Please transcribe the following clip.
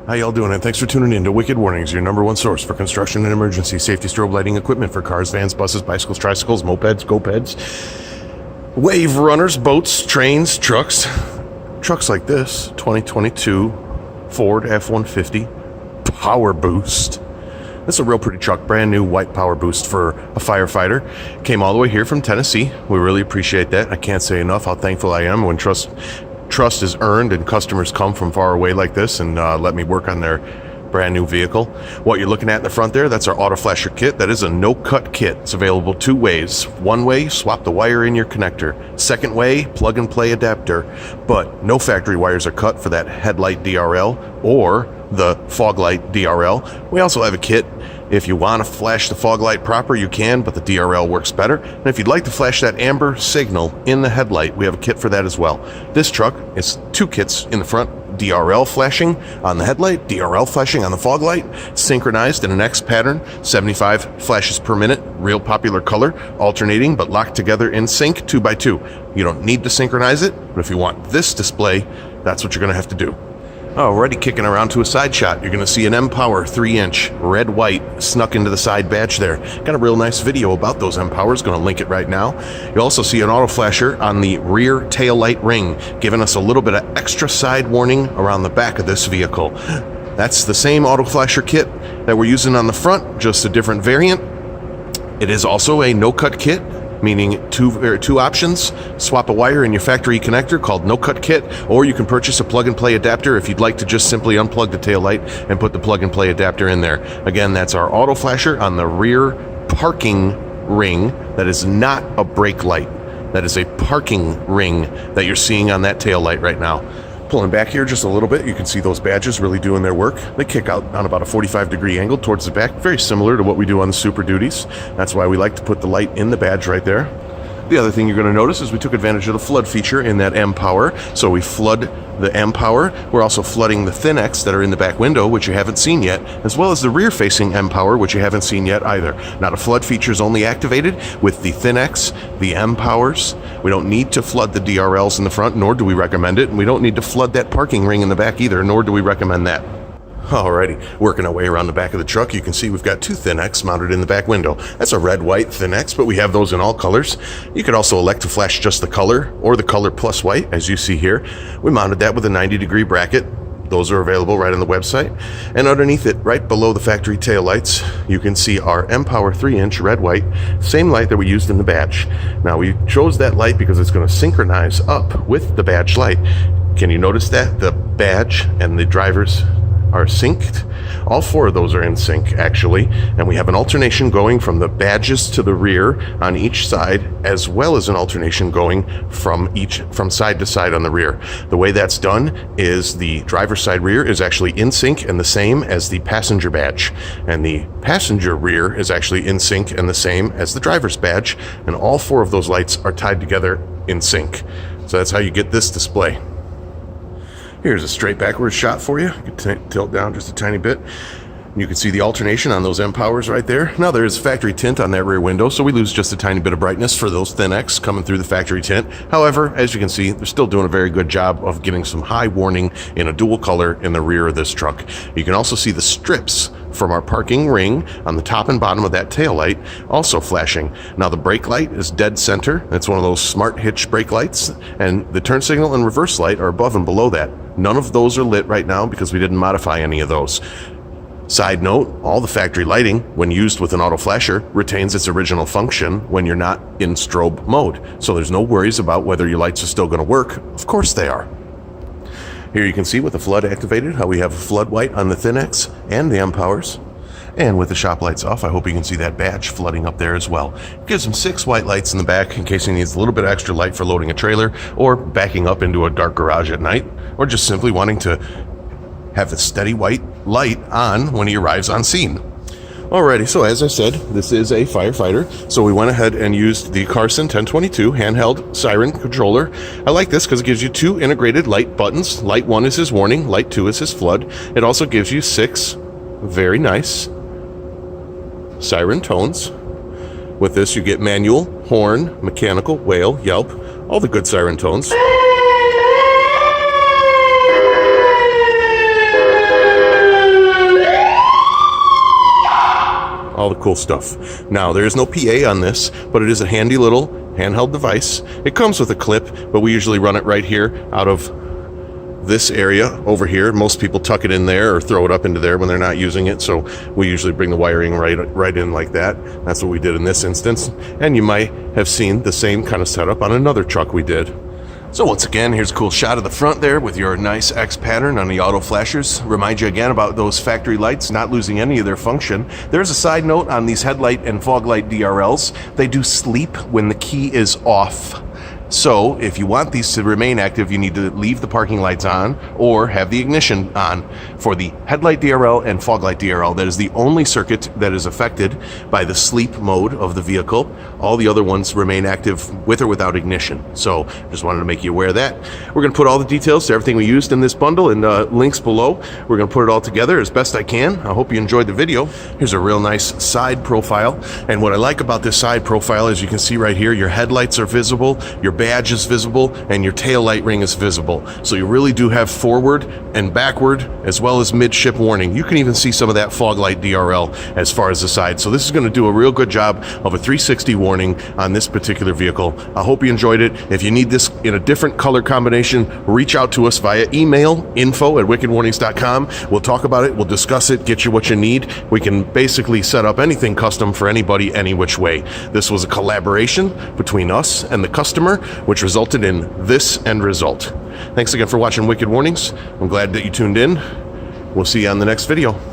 How y'all doing? And thanks for tuning in to Wicked Warnings, your number one source for construction and emergency safety strobe lighting equipment for cars, vans, buses, bicycles, tricycles, mopeds, go-peds, wave runners, boats, trains, trucks. Trucks like this, 2022 Ford F-150 PowerBoost. This is a real pretty truck, brand new white PowerBoost for a firefighter. Came all the way here from Tennessee. We really appreciate that. I can't say enough how thankful I am when trust is earned and customers come from far away like this and let me work on their brand new vehicle. What you're looking at in the front there, that's our auto flasher kit. That is a no-cut kit. It's available two ways. One way, swap the wire in your connector. Second way, plug and play adapter. But no factory wires are cut for that headlight DRL or the fog light DRL. We also have a kit. If you want to flash the fog light proper, you can, but the DRL works better. And if you'd like to flash that amber signal in the headlight, we have a kit for that as well. This truck is two kits in the front. DRL flashing on the headlight, DRL flashing on the fog light, synchronized in an X pattern, 75 flashes per minute, real popular color, alternating but locked together in sync 2x2. You don't need to synchronize it, but if you want this display, that's what you're going to have to do. Already kicking around to a side shot, you're going to see an mpower 3-inch red-white snuck into the side badge there. Got a real nice video about those mpowers, going to link it right now. You also see an auto flasher on the rear tail light ring, giving us a little bit of extra side warning around the back of this vehicle. That's the same auto flasher kit that we're using on the front, just a different variant. It is also a no-cut kit, meaning two options. Swap a wire in your factory connector called no-cut kit, or you can purchase a plug-and-play adapter if you'd like to just simply unplug the tail light and put the plug-and-play adapter in there. Again, that's our auto flasher on the rear parking ring. That is not a brake light. That is a parking ring that you're seeing on that tail light right now. Pulling back here just a little bit, you can see those badges really doing their work. They kick out on about a 45-degree angle towards the back, very similar to what we do on the Super Duties. That's why we like to put the light in the badge right there. The other thing you're going to notice is we took advantage of the flood feature in that mpower. So we flood the mpower. We're also flooding the Thin-X that are in the back window, which you haven't seen yet, as well as the rear-facing mpower, which you haven't seen yet either. Now, the flood feature is only activated with the Thin-X, the mpowers. We don't need to flood the DRLs in the front, nor do we recommend it. And we don't need to flood that parking ring in the back either, nor do we recommend that. Alrighty, working our way around the back of the truck, you can see we've got two Thin-X mounted in the back window. That's a red-white Thin-X, but we have those in all colors. You could also elect to flash just the color or the color plus white, as you see here. We mounted that with a 90-degree bracket. Those are available right on the website. And underneath it, right below the factory taillights, you can see our mpower 3-inch red-white, same light that we used in the badge. Now, we chose that light because it's going to synchronize up with the badge light. Can you notice that? The badge and the drivers are synced. All four of those are in sync, actually, and we have an alternation going from the badges to the rear on each side, as well as an alternation going from side to side on the rear. The way that's done is the driver's side rear is actually in sync and the same as the passenger badge, and the passenger rear is actually in sync and the same as the driver's badge, and all four of those lights are tied together in sync. So that's how you get this display. Here's a straight backwards shot for you. You can tilt down just a tiny bit. You can see the alternation on those mpowers right there. Now there is factory tint on that rear window, so we lose just a tiny bit of brightness for those Thin-X coming through the factory tint. However, as you can see, they're still doing a very good job of getting some high warning in a dual color in the rear of this truck. You can also see the strips from our parking ring on the top and bottom of that tail light also flashing. Now the brake light is dead center. It's one of those smart hitch brake lights, and the turn signal and reverse light are above and below that. None of those are lit right now because we didn't modify any of those. Side note, all the factory lighting, when used with an auto flasher, retains its original function when you're not in strobe mode. So there's no worries about whether your lights are still going to work. Of course they are. Here you can see with the flood activated how we have a flood white on the Thin-X and the mpowers. And with the shop lights off, I hope you can see that badge flooding up there as well. It gives him 6 white lights in the back in case he needs a little bit extra light for loading a trailer or backing up into a dark garage at night, or just simply wanting to have a steady white light on when he arrives on scene. Alrighty, so as I said, this is a firefighter, so we went ahead and used the Carson 1022 handheld Siren controller. I like this because it gives you 2 integrated light buttons. Light 1 is his warning, light 2 is his flood. It also gives you 6 very nice siren tones. With this, you get manual, horn, mechanical, wail, yelp, all the good siren tones. all the cool stuff. Now, there is no PA on this, but it is a handy little handheld device. It comes with a clip, but we usually run it right here out of this area over here. Most people tuck it in there or throw it up into there when they're not using it, so we usually bring the wiring right in like that. That's what we did in this instance, and you might have seen the same kind of setup on another truck we did. So once again, here's a cool shot of the front there with your nice X pattern on the auto flashers. Remind you again about those factory lights not losing any of their function. There's a side note on these headlight and fog light DRLs. They do sleep when the key is off. So if you want these to remain active, you need to leave the parking lights on or have the ignition on. For the headlight DRL and fog light DRL, that is the only circuit that is affected by the sleep mode of the vehicle. All the other ones remain active with or without ignition. So just wanted to make you aware of that. We're going to put all the details to everything we used in this bundle in links below. We're going to put it all together as best I can. I hope you enjoyed the video. Here's a real nice side profile. And what I like about this side profile is you can see right here, your headlights are visible, your badge is visible, and your tail light ring is visible. So you really do have forward and backward as well as midship warning. You can even see some of that fog light DRL as far as the side. So this is going to do a real good job of a 360 warning on this particular vehicle. I hope you enjoyed it. If you need this in a different color combination, reach out to us via email, info@wickedwarnings.com. We'll talk about it, we'll discuss it, get you what you need. We can basically set up anything custom for anybody, any which way. This was a collaboration between us and the customer, which resulted in this end result. Thanks again for watching Wicked Warnings. I'm glad that you tuned in. We'll see you on the next video.